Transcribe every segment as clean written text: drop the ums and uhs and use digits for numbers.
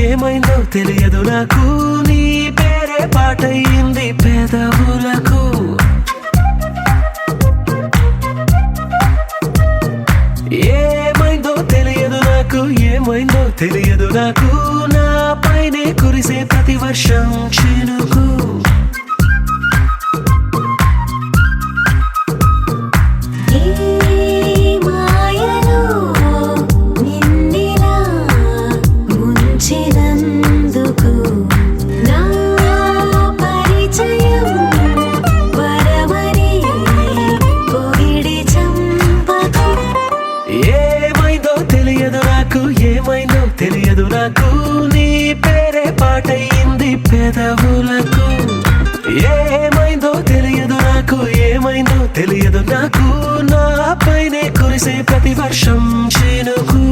ఏమైందో తెలియదు నాకు నీ పేరే పాటయింది పెదవులకు ఏమైందో తెలియదు నాకు ఏమైందో తెలియదు నాకు నా పైనే కురిసే ప్రతి వర్షం చినుకు ఏమైందో తెలియదు నాకు నీ పేరే పాటయింది పెదవులకు ఏమైందో తెలియదు నాకు ఏమైందో తెలియదు నాకు నా పైనే కురిసే ప్రతి వర్షం చినుకు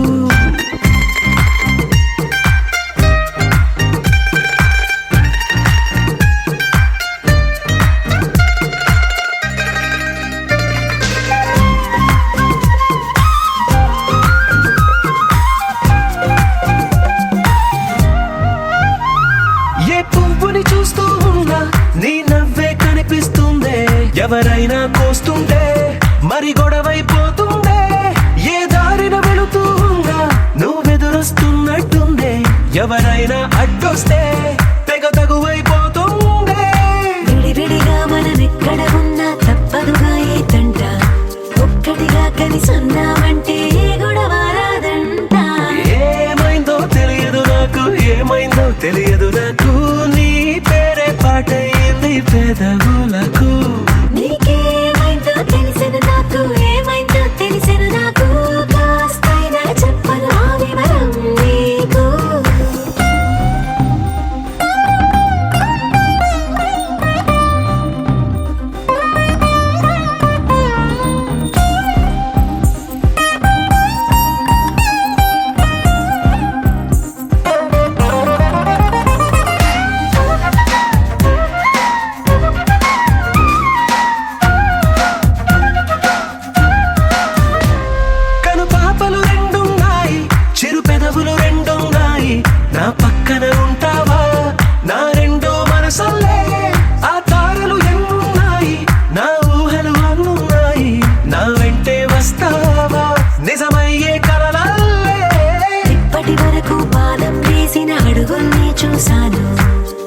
చూస్తూ ఉన్నా నీ నవ్వే కనిపిస్తుందే ఎవరైనా కోస్తుంటే మరి గొడవైపోతుందే ఏ దారిన వెళుతూ ఉన్నా నువ్వెదురొస్తున్నట్టుందే ఎవరైనా అడ్డొస్తే తెగ తగువైపోతుందే విడివిడిగా మనమెక్కడ ఉన్నా తప్పదుగా ఏ తంట ఒక్కటిగా కలిసున్నామంటే గొడవ రాదంట ఏమైందో తెలియదు నాకు ఏమైందో తెలియదు నాకు పాటయింది పెదవులకు నీకేమైందో తెలిసెను నాకు ఏమైందో తెలిసెను నాకు కాస్తైనా చెప్పను ఆ వివరం నీకు నా పక్కన ఉంటావా నా రెండో మనసల్లే ఆ తారలు ఎన్నున్నాయి నా ఊహలు అన్నున్నాయి నా వెంటే వస్తావా నిజమయ్యే కలలల్లే ఇప్పటి వరకు పాదం వేసిన అడుగుల్ని చూశాను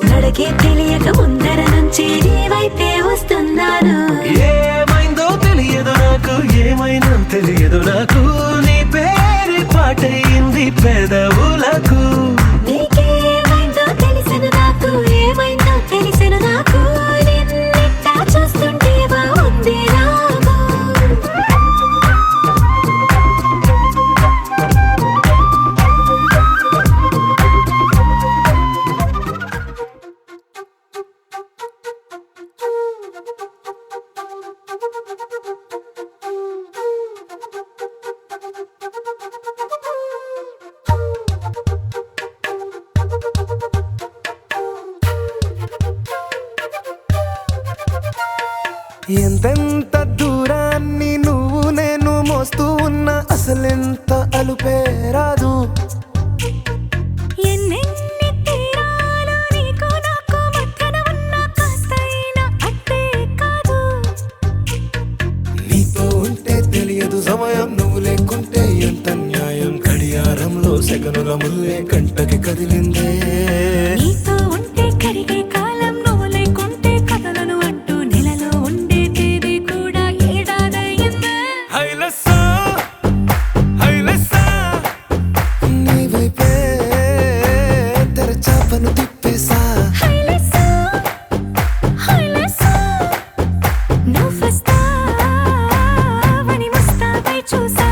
నడకే తెలియక ముందర నుంచి నీ వైపే వస్తున్నాను ఏమైందో తెలియదు నాకు ఏమైందో తెలియదు నాకు నీ పేరు పాటయింది పెదవులకు నీకేమైందో తెలిసెను నాకు ఏమైందో తెలిసెను నాకు నిన్నిట్టా చూస్తుంటే బాగుంది నాకు ఎంతెంత దూరాన్ని నువ్వు నేను మోస్తూ ఉన్నా అసలెంత అలుపే రాదు ఎన్నెన్ని తీరాలు నీకు నాకు మధ్యన ఉన్న కాస్తైనా అట్టే కాదు నీతో ఉంటే తెలియదు సమయం నువ్వు లేకుంటే ఎంత న్యాయం గడియారంలో సెకనుల ముల్లే కంటకి కదిలిందే నీతో ఉంటే కరిగే కాలం నువ్వు లేకుంటే కథలను అంటూ నెలలో ఉండే తేదీ కూడా ఏడాదయ్యిందే నీ వైపే తెరచాపను తిప్పేసా నువ్వు వస్తావని ముస్తాబై చూసా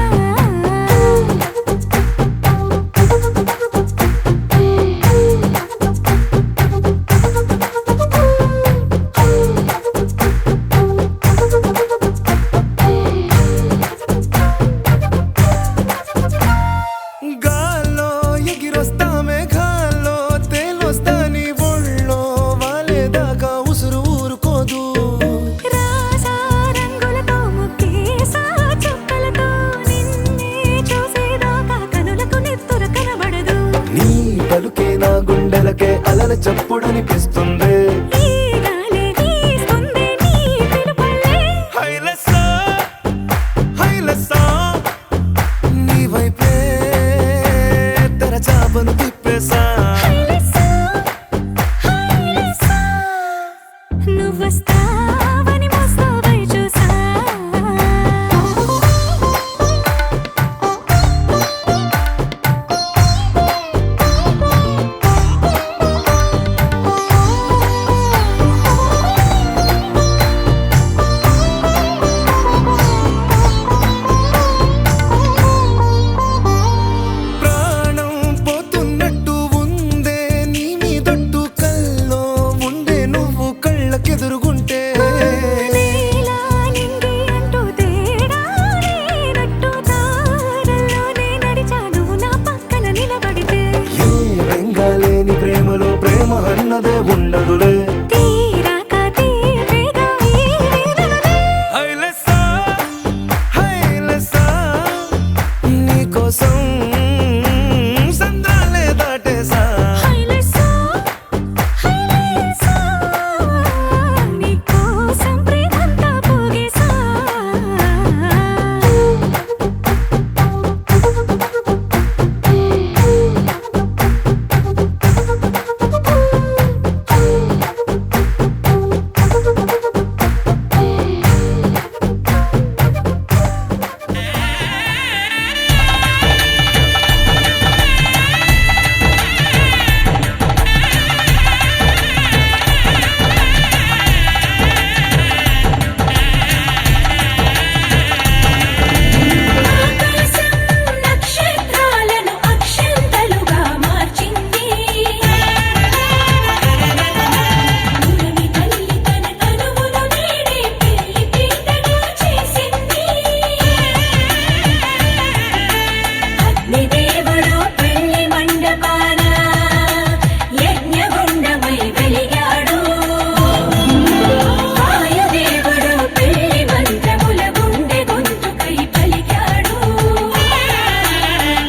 గుండెలకే అలల చప్పుడనిపిస్తుంది. ఈ గాలి వీస్తుంది నీ పిలుపుల్లే. హైలెస్సా, హైలెస్సా, నీ వైపే తెరచాపను తిప్పేసా. హైలెస్సా, హైలెస్సా, నువ్వొస్తావని మోస్తావై చూసా. ప్రాణం పోతున్నట్టు ఉందే నీ మీదొట్టు, కల్లో ఉండే నువ్వు కళ్ళకెదురుగుంటే. నేలా నింగి అంటూ తేడా లేనట్టు దారుల్లోనే నడిచాను నా పక్కన నిలబడితే. ఏ రంగాలేని ప్రేమలో ప్రేమ అన్నదే ఉండదులే. తీరాక తీపేగా ఈ వేదనలే. హైలెస్సా, హైలెస్సా, నీకోసం సంద్రాలే దాటేసా. హైలెస్సా, హైలెస్సా, నీకోసం ప్రేమంతా పోగేసా. ఆకాశం నక్షత్రాలను అక్షంతలుగా మార్చింది. భూమి తల్లి తన తనువును నేడే పెళ్లి పీటగా చేసింది. అగ్నిదేవుడు పెళ్లి మండపాన యజ్ఞగుండమై వెలిగాడు. వాయుదేవుడు పెళ్లి మంత్రముల గుండె గొంతుకై పలికాడు.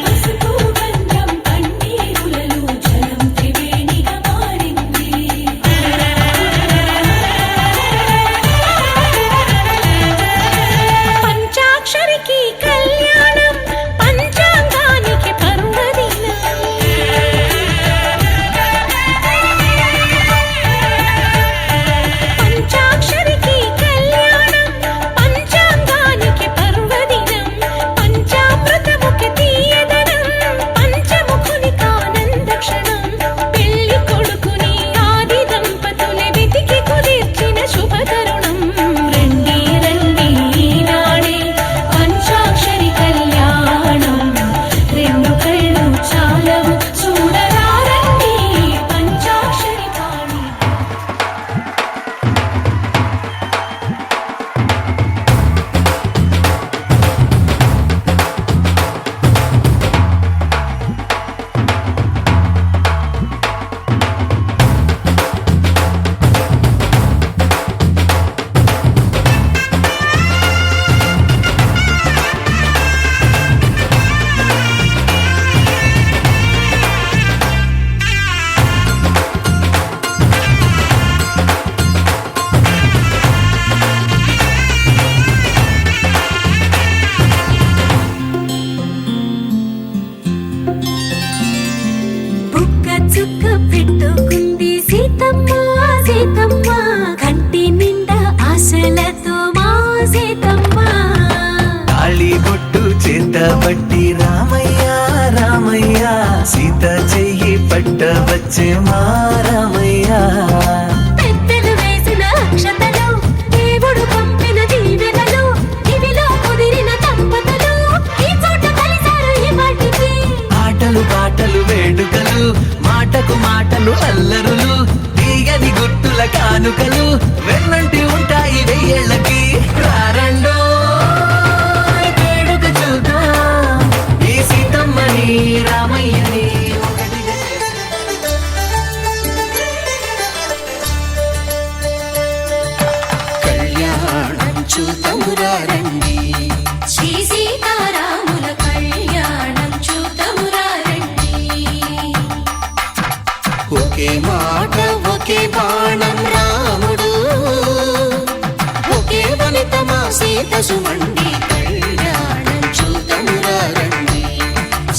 పసుపు గంధం పన్నీరులలో జలం త్రివేణిగా మారింది. పంచాక్షరికి కళ్యాణం, పంచాంగానికి పర్వదినం. పంచాక్షరికి కళ్యాణం, పంచాంగానికి పర్వదినం. పంచామృతముకి తీయదనం, పంచముఖునికి ఆనంద క్షణం. పెళ్లి కొడుకుని ఆది దంపతులే వెతికి కుదిర్చిన శుభతరుణం. రండి రండి ఈనాడే పంచాక్షరి కళ్యాణం. రెండు కళ్ళు చాలవు చూడరారండి పంచాక్షరి పాణి. బుక్క చుక్క పెట్టుకుంది సీతమ్మ, సీతమ్మ కంటి నిండా ఆశలతో మా సీతమ్మ. తాళిబొట్టు చేతబట్టి రామయ్య రామయ్య, సీత చెయ్యి పట్టవచ్చే మా రామయ్య. పెద్దలు వేసిన అక్షతలు, దేవుడు పంపిన దీవెనలు, ఇవిలో కుదిరిన దంపతులు ఈ చోట కలిశారు ఈ వాటికి. ఆటలు పాటలు వేడుకలు, మాటకు మాటలు అల్లరులు, తీయని గుట్టుల కానుకలు వెన్నంటి ఉంటాయి వెయ్యేళ్ళకి. రారండో వేడుక చూద్దాం, ఈ సీతమ్మని రామయ్యని ఒకటిగా కళ్యాణం చూతమురా రండి. శ్రీ సీతారాముల కళ్యాణం చూతమురా రండి. ఒక సుమండి కళ్యాణం చూద్దామురా రండి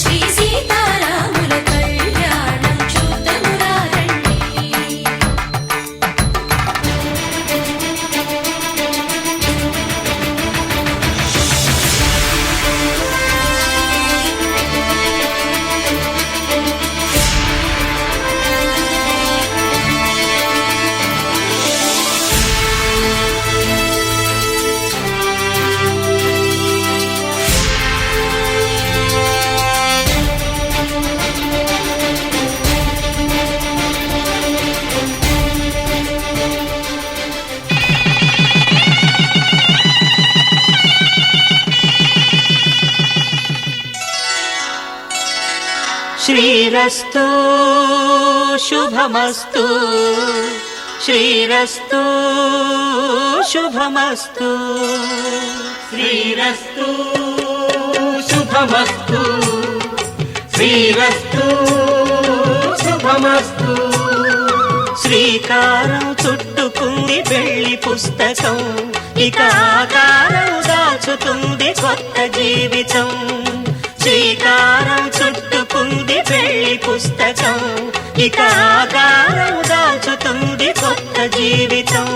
శ్రీ సీతారాముల కళ్యాణం చూద్దామురా రండి శ్రీరస్తు శుభమస్తు శ్రీరస్తు శుభమస్తు శ్రీరస్తు శుభమస్తు శ్రీరస్తు శుభమస్తు శ్రీకారం చుట్టుకుంది పెళ్లి పుస్తకం ఇక ఆకారం దాచుతుంది కొత్త జీవితం శ్రీకారం చుట్టుకుంది పెళ్లి పుస్తకం ఇక ఆకారం దాచుతుంది కొత్త జీవితం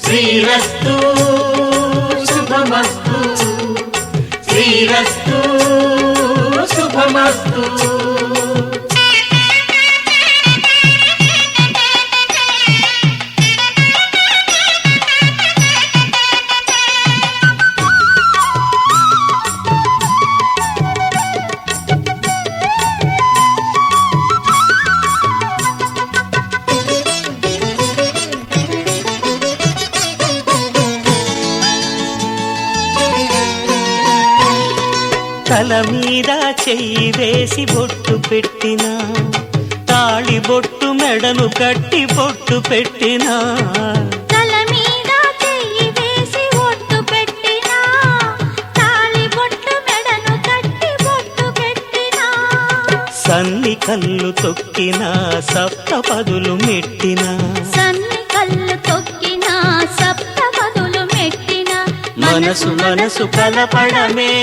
శ్రీరస్తు శుభమస్తు శ్రీరస్తు శుభమస్తు తల మీద చెయ్యి వేసి బొట్టు పెట్టినా తాళి బొట్టు మెడను కట్టి బొట్టు పెట్టినా తల మీద చెయ్యి వేసి బొట్టు పెట్టినా తాళి బొట్టు మెడను కట్టి బొట్టు పెట్టినా సన్ని కళ్ళు తొక్కినా సప్తపదులు మెట్టినా సన్ని కళ్ళు తొక్కినా సప్తపదులు మెట్టినా మనసు మనసు కలపడమే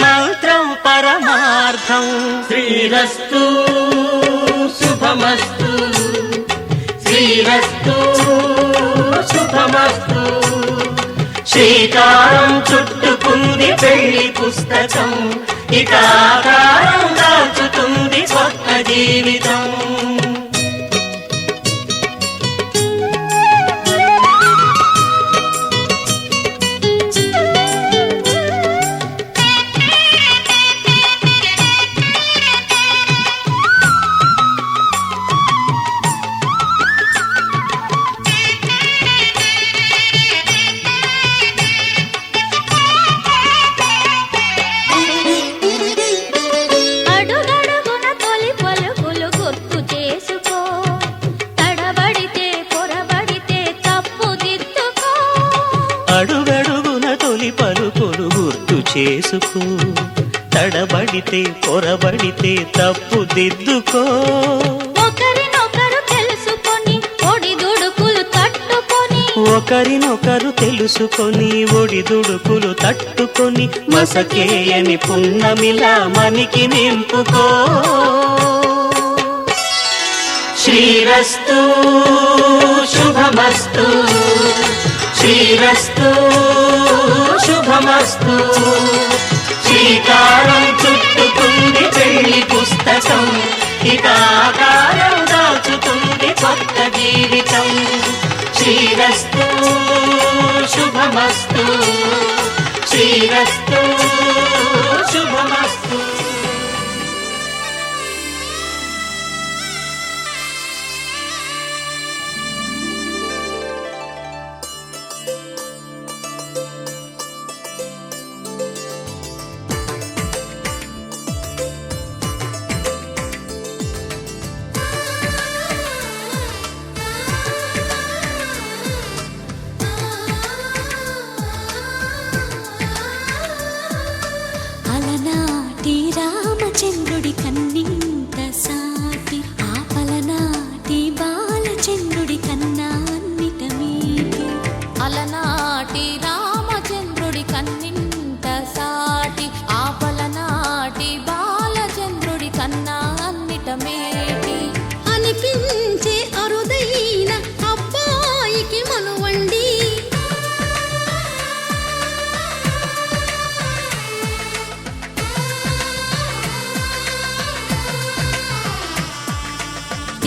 మంత్రం పరమార్థం శ్రీరస్తు శుభమస్తు శ్రీరస్తు శుభమస్తు శ్రీకారం చుట్టుకుంది పెళ్లి పుస్తకం ఇక ఆకారం దాచుతుంది కొత్త జీవితం అడుగడుగున తొలి పలుకులు గుర్తు చేసుకో తడబడితే పొరబడితే తప్పు దిద్దుకో ఒకరినొకరు తెలుసుకొని ఒడిదుడుకులు తట్టుకొని ఒకరినొకరు తెలుసుకొని ఒడిదుడుకులు తట్టుకొని మసకేయని పున్నమిలా మనికి నింపుకో శ్రీరస్తు శుభమస్తు శ్రీరస్తు శుభమస్తు శ్రీకారం చుట్టుకుంది పెళ్లి పుస్తకం ఇక ఆకారం దాచుతుంది కొత్త జీవితం శ్రీరస్తు శుభమస్తు శ్రీరస్తు శుభమస్తు అలనాటి రామచంద్రుడి కన్నింత సాటి ఆపలనాటి బాలచంద్రుడి కన్నా అన్నిట మీటి అలనాటి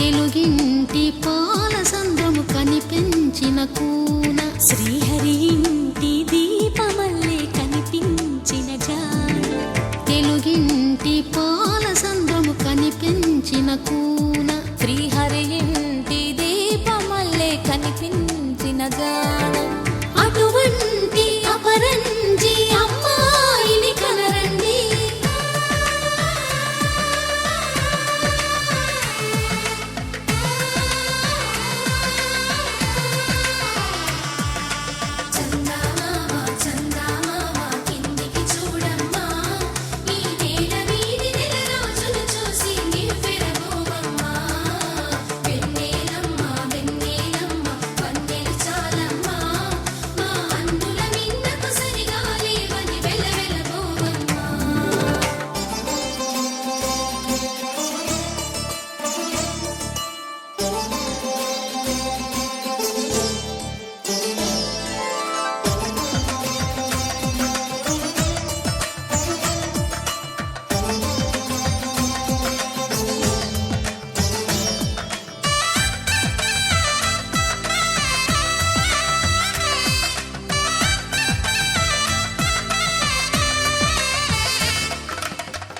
తెలుగింటి పాల సంద్రము కనిపించిన కూన శ్రీహరి ఇంటి దీపమల్లే కనిపించిన జాన తెలుగింటి పాల సంద్రము కనిపించిన కూన శ్రీహరి ఇంటి దీపమల్లే కనిపించిన జాన అటువంటి అపరంజి అమ్మాయిని కనరండి చందమామ చందమామ కిందికి చూడమ్మా ఈ నేల వీధి నెల రోజులు చూసి నివ్వెరబోవమ్మా వెన్నెలమ్మ వెన్నెలమ్మ వన్నెలు చాలమ్మా మా అందుల మిన్నకు సరిగా లేవని వెలవెలబోవమ్మా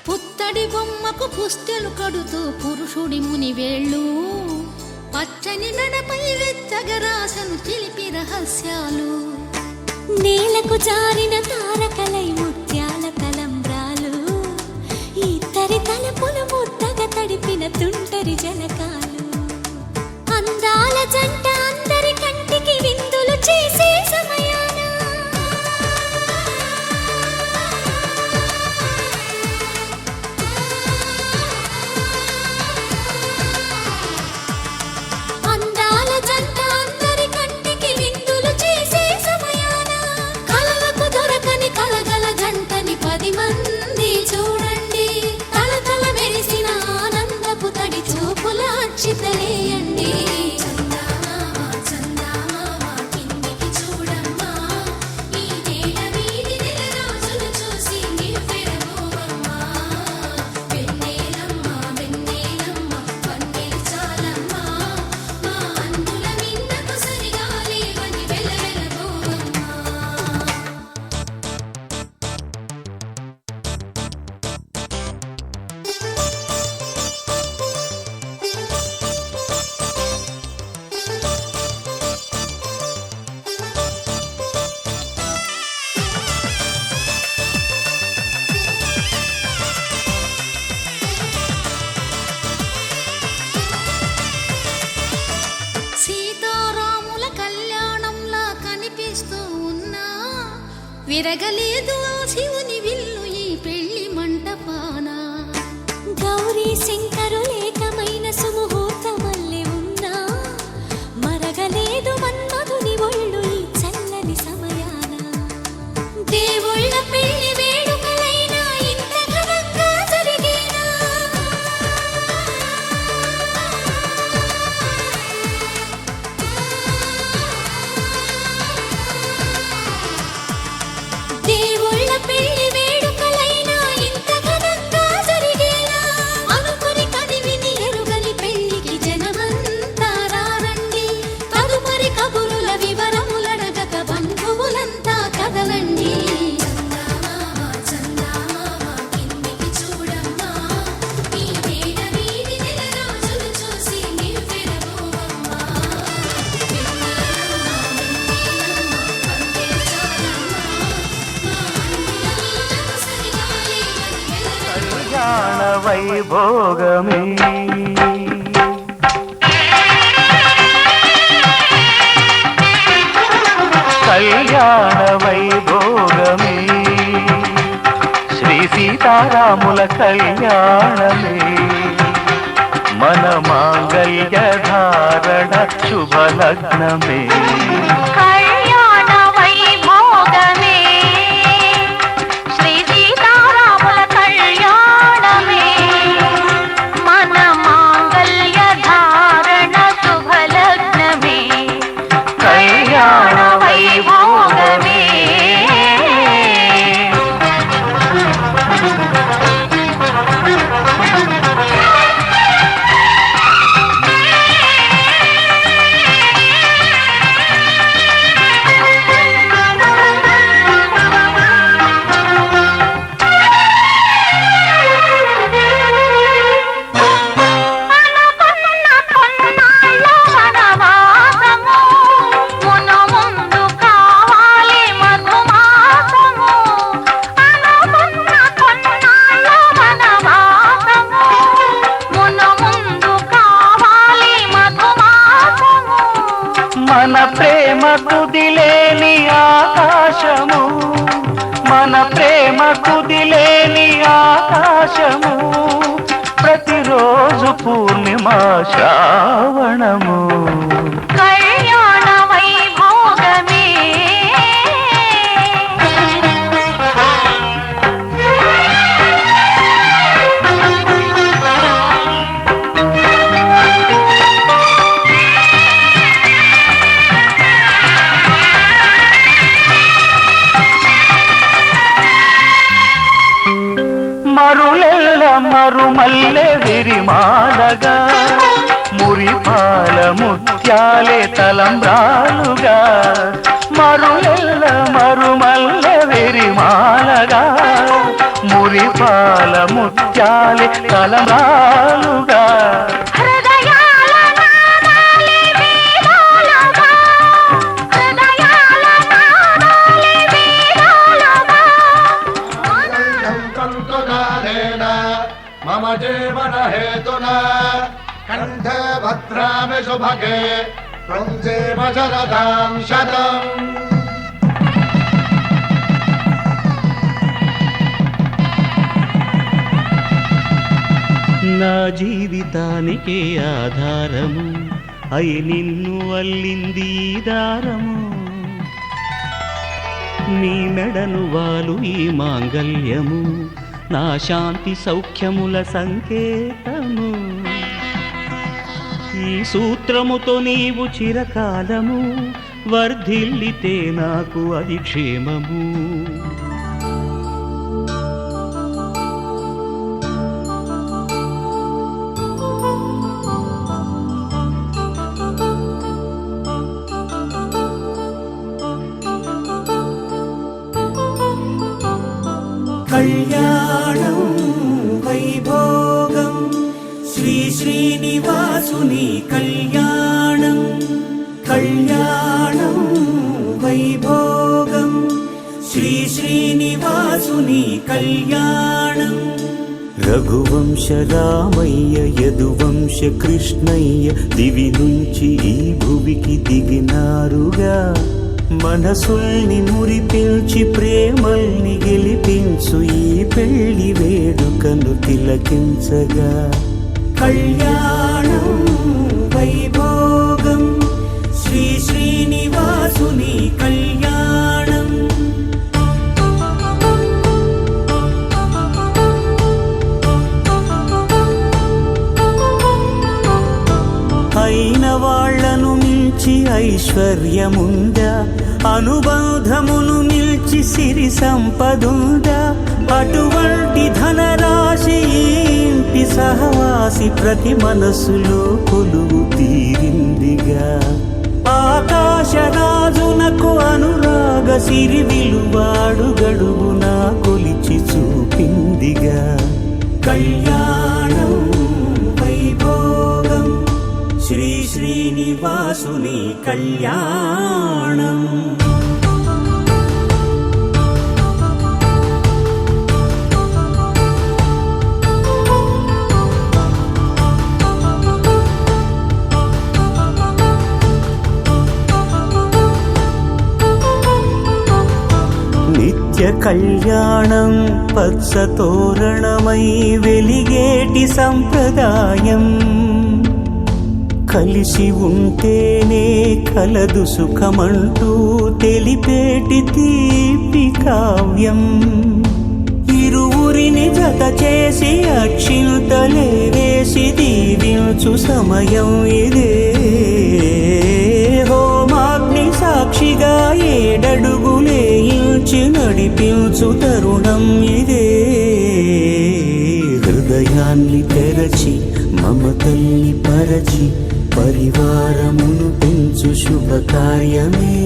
పుత్తడి బొమ్మకు పుస్తెలు కడుతూ పురుషుడి ముని వేళ్ళు పచ్చని మెడపై వెచ్చగరాసను చిలిపి రహస్యాలు నేలకు జారిన తారకలై ముత్యాల తలంబ్రాలు ఇద్దరి తలపులు ముద్దగా తడిపిన తుంటరి జలకాలు అందాల జంట అందరి కంటికి విందులు చేసే సమయాన అందాల జంట అందరి కంటికి విందులు చేసే సమయాన కలలకు దొరకని కలగల జంటని 10 మంది చూడండి తలతల మెరిసిన ఆనందపు తడి చూపుల అక్షితలేయండి చందమామ చందమామ కిందికి చూడమ్మా ఈ నేల వీధి నెల రోజులు చూసి నివ్వెరబోవమ్మా వెన్నెలమ్మ వెన్నెలమ్మ వన్నెలు చాలమ్మా మా అందుల మిన్నకు సరిగా లేవని వెలవెలబోవమ్మా సీతారాముల కళ్యాణంలా కనిపిస్తూ ఉన్నా విరగలేదు ఆ శివుని విల్లు ఈ పెళ్లి మంటపాన గౌరీ శంకరులేకమైన సుముహూర్తమల్లె ఉన్నా మరగలేదు మన్మధుని ఒళ్ళు ఈ చల్లని సమయాన దేవుళ్ళ పెళ్లి వేడుకలైనా ఇంత ఘనంగా జరిగేనా దేవుళ్ళ పెళ్లి వేడుకలైనా ఇంత ఘనంగా జరిగేనా అనుకుని కదివిని ఎరుగని పెళ్లికి జనమంతా రారండి తదుపరి కబురుల వివరములడగక బంధువులంతా కదలండి చందమామ చందమామ కిందికి చూడమ్మా ఈ నేల వీధి నెల రోజులు చూసి నివ్వెరబోవమ్మా వెన్నెలమ్మ వెన్నెలమ్మ వన్నెలు చాలమ్మా మా అందుల మిన్నకు సరిగా లేవని వెలవెలబోవమ్మా కళ్యాణ వైభోగమే కళ్యాణ వైభోగమే శ్రీ సీతారాముల కళ్యాణమే మన మాంగళ్య ధారణ శుభలగ్నమే కళ్యాణ వైభోగమే శ్రీ సీతారాముల కళ్యాణమే మన మాంగళ్య ధారణ శుభలగ్నమే కళ్యాణ వైభోగమే మా శ్రావణము. కళ్యాణ వైభోగమే మరులెల్ల మరుమల్లె విరిమాలగా మురిపాల ముత్యాలే తలంబ్రాలుగా. మరులెల్ల మరుమల్లె విరిమాలగా మురిపాల ముత్యాలే తలంబ్రాలుగా. హృదయాల నాదాలే వేదాలుగా హృదయాల నాదాలే వేదాలుగా మమ జీవన హేతునా కంఠే భద్రామి శుభగే త్వం జీవ శరదాం శతం. నా జీవితానికే ఆధారము అయి నిన్ను అల్లింది ఈ దారము. నీ మెడను వాలు ఈ మాంగల్యము నా శాంతి సౌఖ్యముల సంకేతము. ఈ సూత్రముతో నీవు చిరకాలము వర్ధిల్లితే నాకు అది క్షేమము. కళ్యాణం వైభోగం శ్రీ శ్రీనివాసుని కళ్యాణం. కళ్యాణం వైభోగం శ్రీ శ్రీనివాసుని కళ్యాణం. రఘువంశ రామయ్య యదువంశ కృష్ణయ్య దివి నుంచి ఈ భువికి దిగినారుగా. మనసుల్ని మురిపించి ప్రేమల్ని గెలిపించు ఈ పెళ్లి వేడుకను తిలకించగా. కళ్యాణం వైభోగం శ్రీ శ్రీనివాసుని కళ్యాణం. అయిన వాళ్లను మించి ఐశ్వర్యముందా, అనుబంధమును నిల్చి సిరి సంపదుందా. అటువంటి ధనరాశి ఇంటి సహవాసి ప్రతి మనసులో కొలువు తీరిందిగా. ఆకాశరాజునకు అనురాగ సిరి విలువాడు గడువునా కొలిచి చూపిందిగా. కళ్యాణం వైభోగం శ్రీ శ్రీనివాసుని కళ్యాణం. నిత్య కళ్యాణం పచ్చ తోరణమై వెలిగేటి సంప్రదాయం. కలిసి ఉంటేనే కలదు సుఖమంటూ తెలిపేటి తీపి కావ్యం. ఇరువురిని జత చేసి అక్షింతలే వేసి దీవించు సమయం ఇదే. హోమాగ్ని సాక్షిగా ఏడడుగులే ఇంచి నడిపించు తరుణం ఇదే. హృదయాన్ని తెరచి మమతల్ని పరచి పరివారమును పెంచు శుభకార్యమే.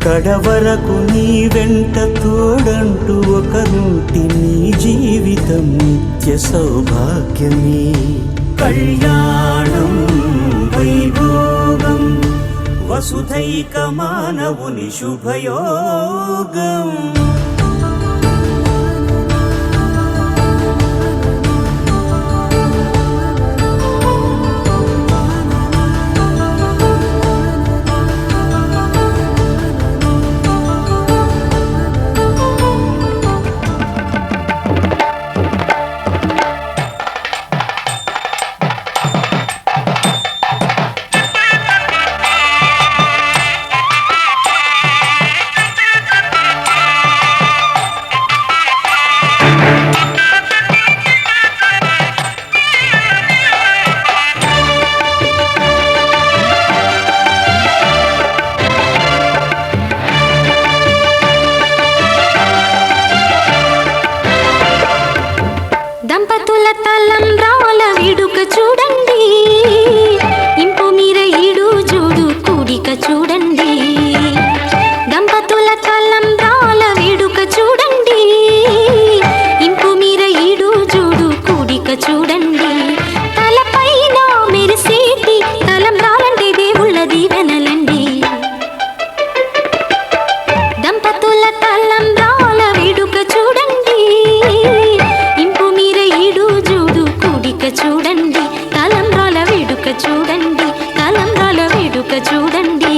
కడవరకు నీ వెంట తోడంటూ ఒకరుంటి నీ జీవితం నిత్య సౌభాగ్యమే. కళ్యాణం వైభోగం వసుధైక మానవుని శుభయోగం. దంపతుల తలంబ్రాల వేడుక చూడండి, ఇంపు మీర ఈడు జోడు కూడిక చూడండి. దంపతుల తలంబ్రాల వేడుక చూడండి, ఇంపు మీర ఈడు జోడు కూడిక చూడండి. తలపైన మెరిసేటి తలంబ్రాలంటే దేవుళ్ళ దీవెనలండి. దంపతుల తలంబ్రాల వేడుక చూడండి, ఇంపు మీర ఈడు జోడు కూడిక చూడండి. తలంబ్రాల వేడుక చూడండి, తలంబ్రాల వేడుక చూడండి.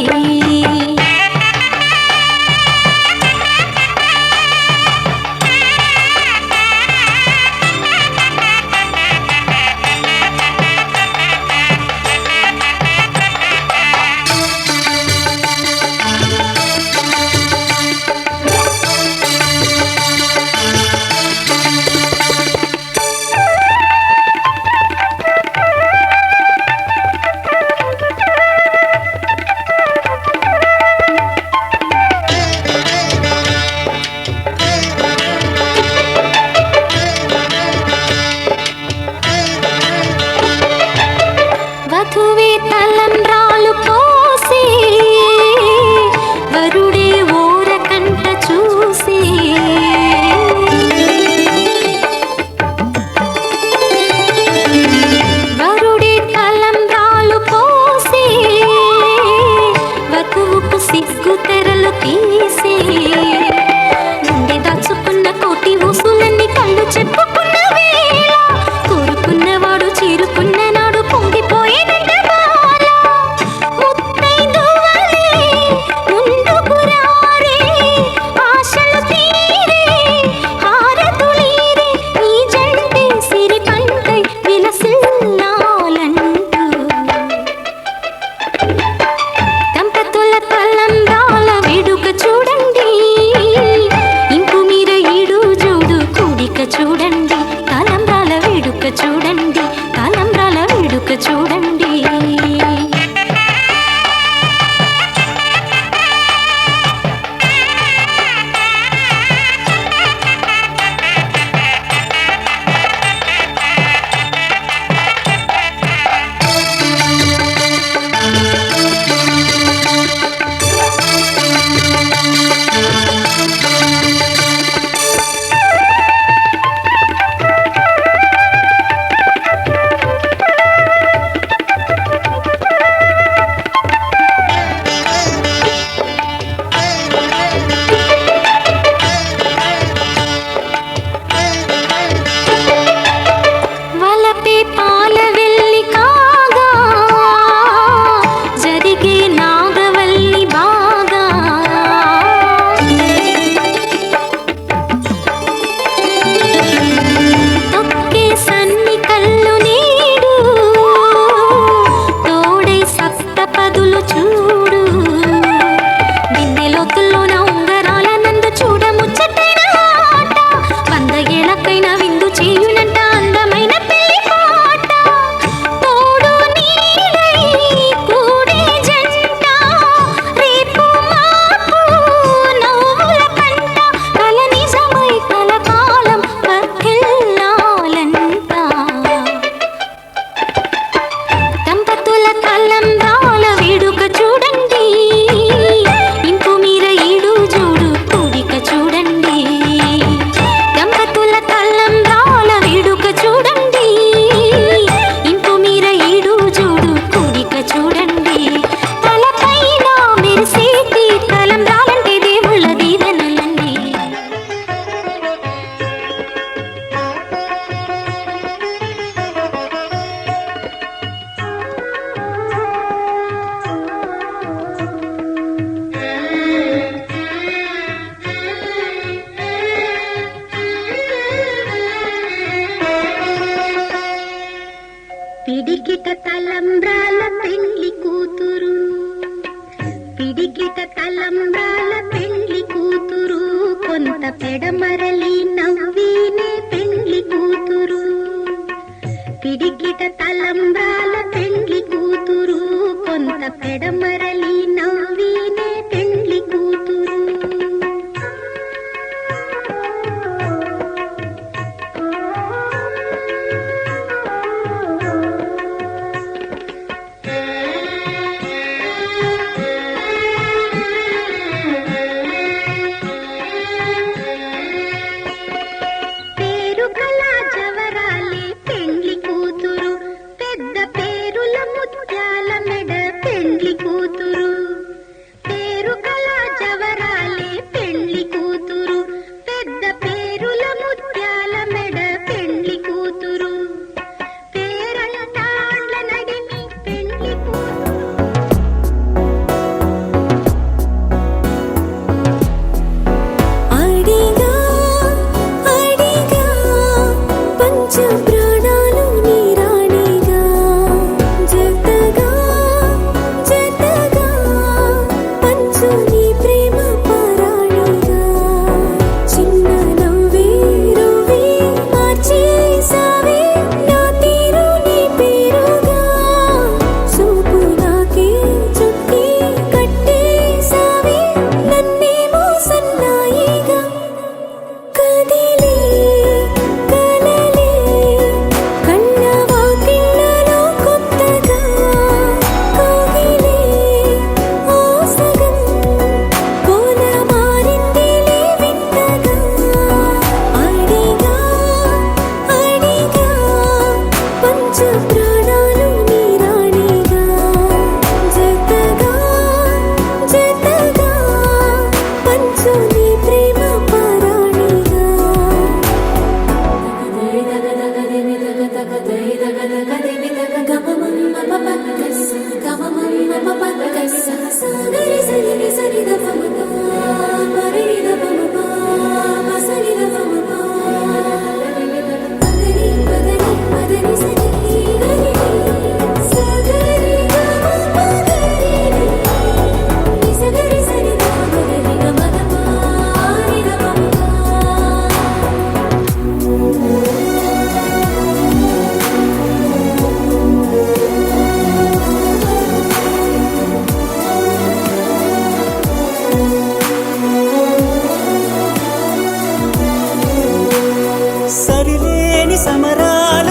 వధువే తలంబ్రాలు పోసే, వరుడే ఓరకంట చూసే. వరుడే తలంబ్రాలు పోసే, వధువుకు సిగ్గు తెరలు తీసే. గుండె దాచుకున్న కోటి ఊసులన్నీ కళ్ళు చెప్పుకున్న వేళ, కోరుకున్నవాడు చేరుకున్న నాడు పొంగిపోయేదంట బాల. ముత్తైదువలే ముందుకు రారే, ఆశలు తీరే హారతులీరే, ఈ జంటే సిరి పంటై విలసిల్లాలంటూ. దంపతుల తలంబ్రాల వేడుక చూడండి, ఇంపు మీర ఈడు జోడు కూడిక చూడండి. తలంబ్రాల వేడుక చూడండి, తలంబ్రాల వేడుక చూడండి. వలపే పాల వెల్లి కాగా, జరిగే నాగవల్లి బాగా. తొక్కే సన్ని కళ్ళు నీడు, తోడై సప్తపదులు చూడు. బిందెలోతుల్లోన ఉంగరాల నందు చూడ ముచ్చటైన ఆట, 100 ఏళ్ళకైనా విందు చేయునంట అందమైన పెళ్లి పాట. తోడు నీడై కూడే జంట, రేపు మాపు నవ్వుల పంట, కల నిజమై కలకాలం వర్ధిల్లాలంట. దంపతుల తలంబ్రాల వేడుక చూడండి, ఇంపు మీర ఈడు జోడు కూడిక చూడండి. దంపతుల తలంబ్రాల వేడుక చూడండి, ఇంపు మీర ఈడు జోడు కూడిక చూడండి. తలపైన మెరిసేటి తలంబ్రాలంటే దేవుళ్ళ దీవెనలండి. పిడికిట తలంబ్రాల పెళ్లి కూతురు, పిడికిట తలంబ్రాల పెళ్లి కూతురు, కొంత పెడమరలి నవ్వినే పెళ్లి కూతురు. పిడికిట తలంబ్రాల పెళ్లి కూతురు, కొంత పెడమరలి నవ్వినే పెళ్లి కూతురు.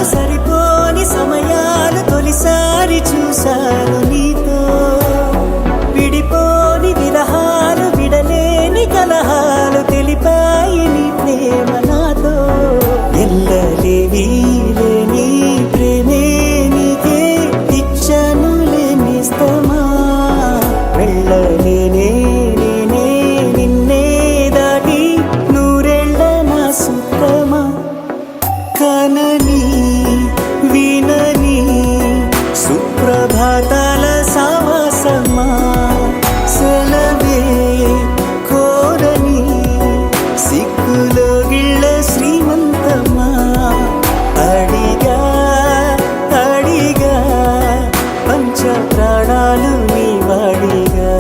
సరిపోని సమయాలు తొలిసారి చూశాను నీతో విడిపోని విరహాలు విడలేని కలహాలు తెలిపాయి నీ ప్రేమ నాతో ఎల్లలేని లేని ప్రేమే నీకే ఇచ్చను లేనిస్తమా వెళ్ళలేనే నేనే నిన్నే దాటి నూరెళ్ళ నా సుఖమా కనని వినని సుప్రభాతాల సావాసమా సెలవే కోరని సిక్కులో గిళ్ళ శ్రీమంతమా అడిగా అడిగా పంచ ప్రాణాలు నీ వాడిగా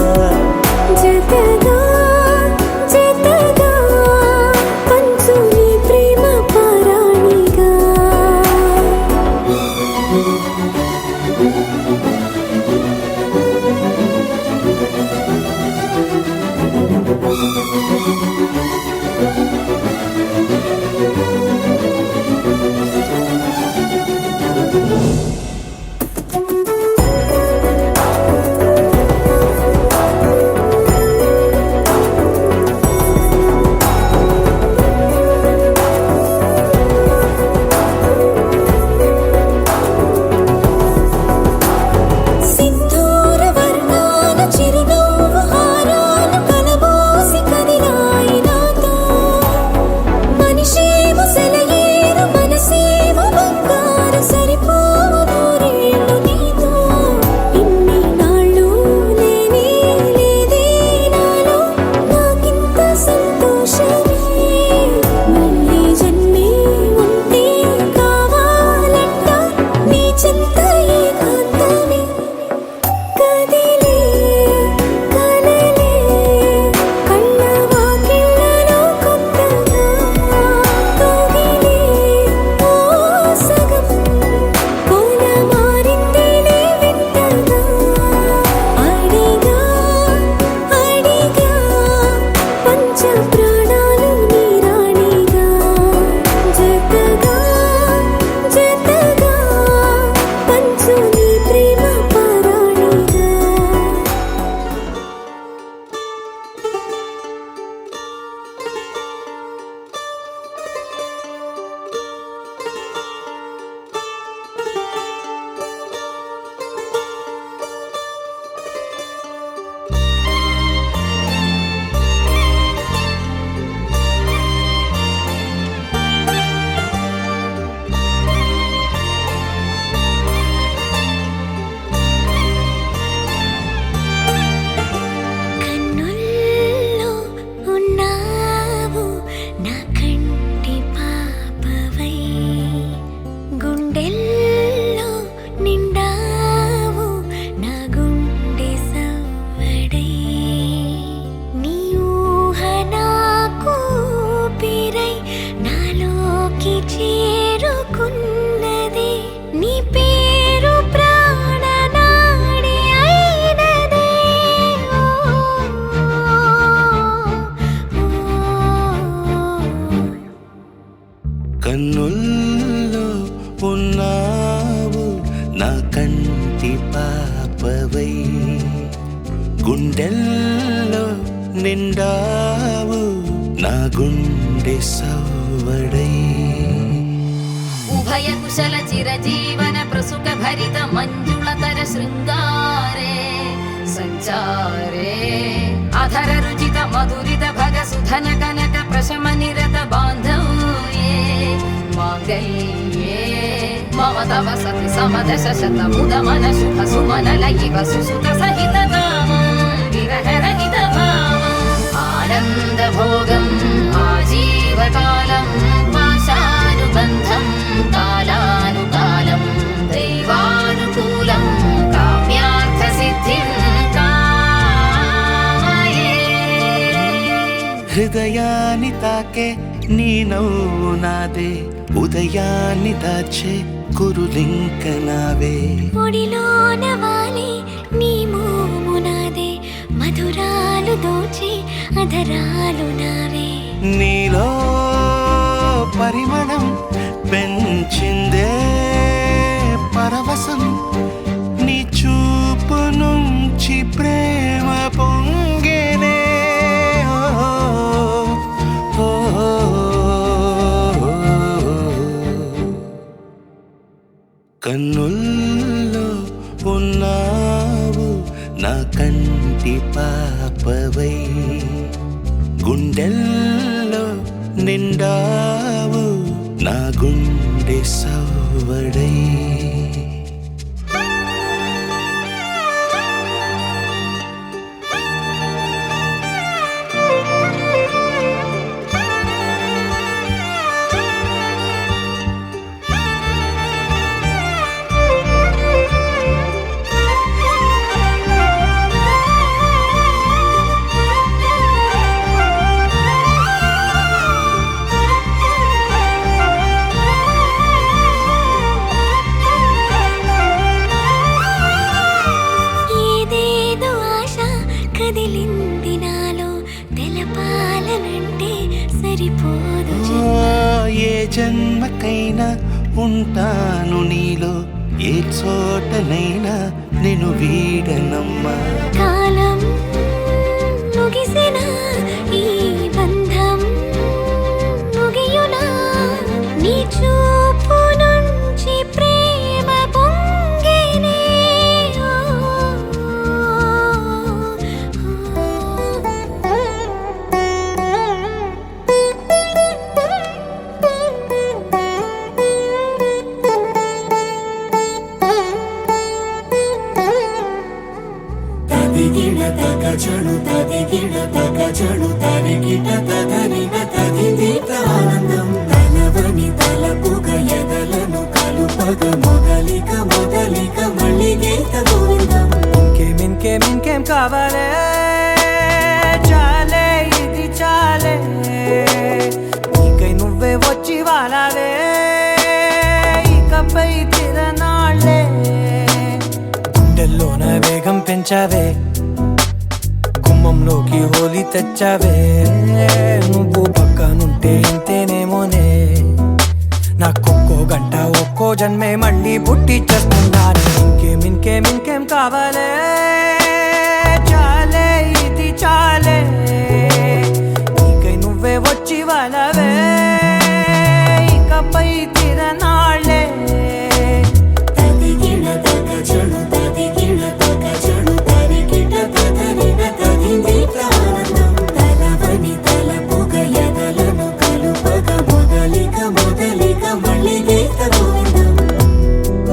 జతగా జతగా పంచు నీ ప్రేమ పారాణిగా సింధూర వర్ణాల చిరునవ్వు హారాలు కలబోసి కదిలాయి నాతో మనిషేమో సెలయేరు మనసేమో బంగారు సరిపోవు నూరేళ్ళు నీతో ఇన్ని నాళ్ళు నేనే లేదే నాలో నాకింత సంతోషమే మళ్ళీ జన్మే ఉంటే కావాలంట నీ చింత ఏకాంతమే కదిలే కలలే కళ్ళ వాకిళ్ళలో కొత్తగా కదిలే ఓ సగం కోన మారిందిలే వింతగా అడిగా అడిగా పంచ ప్రాణాలు నీ రాణిగా జతగా జతగా పంచు నీ ప్రేమ పారాణిగా కన్నుల్లో ఉన్నావు నా కంటి పాపవై గుండెల్లో నిండావు నా గుండె సవ్వడై నీ ఊహ నాకు ఊపిరై నాలోకి చేరుకున్నది నీ పేరు ప్రాణనాడి అయినదే కన్నుల్లో ఉన్నావు నా కంటి పాపవై గుండెల్లో నిండావు నా గుండె సవ్వడై ఉభయ కుశల చిరజీవన ప్రసుక భరిత మంజుళతర శృంగారే సంచారే అధర రుచిత మధురిత భగ సుధన కనక ప్రశమ నిరత బాంధవ్యే మాంగళ్యే మమ తవ సతి సమదశ శత ముద మన శుభ సుమన లయివ సుసుత సహిత కామం విరహ రహిత భావం ఆనంద భోగం ఆజీవకాలం పాశానుబంధం కాలానుకాలం దైవానుకూలం కామ్యార్థ సిద్ధిం కామయే హృదయాన్ని తాకే నీ నవ్వు నాదే ఉదయాన్ని దాచే కురులింక నావే ఒడిలోన వాలే నీ మోము నాదే మధురాలు దోచి అధరాలు నావే నీలో పరిమళం పెంచిందే కన్నుల్లో ఉన్నావు నా కంటి పాపవై, గుండెల్లో నిండావు నా గుండె సవ్వడై. ఏ జన్మకైనా ఉంటాను నీలో, ఏ చోటనైనా నేను వీడనమ్మా. కాలం ముగిసిన ఈ బంధం ముగియునా, నీ చూపు నుంచి ప్రేమ పొంగినే. తదిగిడ తగచడు తదిగిడ తగచడు తరిగిట తదరిన తదిదీత ఆనందం, తలవని తలపుగ ఎదలను కలుపగ మొదలిక మొదలిక మళ్ళీ గీత గోవిందం. ఇంకేం కావాలే, చాలే ఇది చాలే, నీకై నువ్వే వచ్చి వాలావే, ఇకపై తిరనాళ్ళే. గుండెల్లోన వేగం పెంచావే, గుమ్మంలోకి హోలీ తెచ్చావే, నువ్వు పక్కనుంటే ఇంతేనేమోనే, నాకొక్కో గంట ఒక్కో జన్మే మళ్ళీ పుట్టి చేస్తున్నాను. ఇంకేం కావాలే, చాలే ఇది చాలే, నీకై నువ్వే వచ్చి వాళ్ళవే, ఇకపై తిరనాళ్ళే. తదిగిడ తగచడు తదిగిడ తగచడు తరిగిట తదరిన తదిదీత ఆనందం, తలవని తలపుగ ఎదలను కలుపగ మొదలిక మొదలిక మళ్ళీ గీత గోవిందం.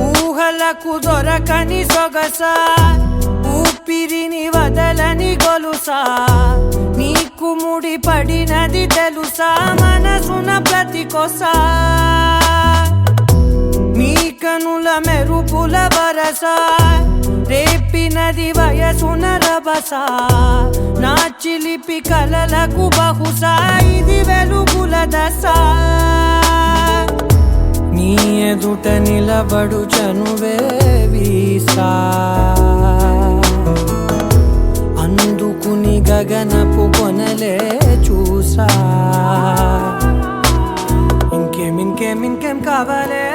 ఊహలకు దొరకని సొగసా, ఊపిరిని వదలని గొలుసా, నీకు ముడి పడినది తెలుసా, మనసున ప్రతి కొసా, నీ కనుల మెరుపుల వరస, రేపినది వయసున రభస, నా చిలిపి కలలకు బహుశా ఇది వెలుగుల దశ. నీ ఎదుట నిలబడు చనువే వీసా, అందుకుని గగనపు కొనలే చూసా. ఇంకేం కావాలే,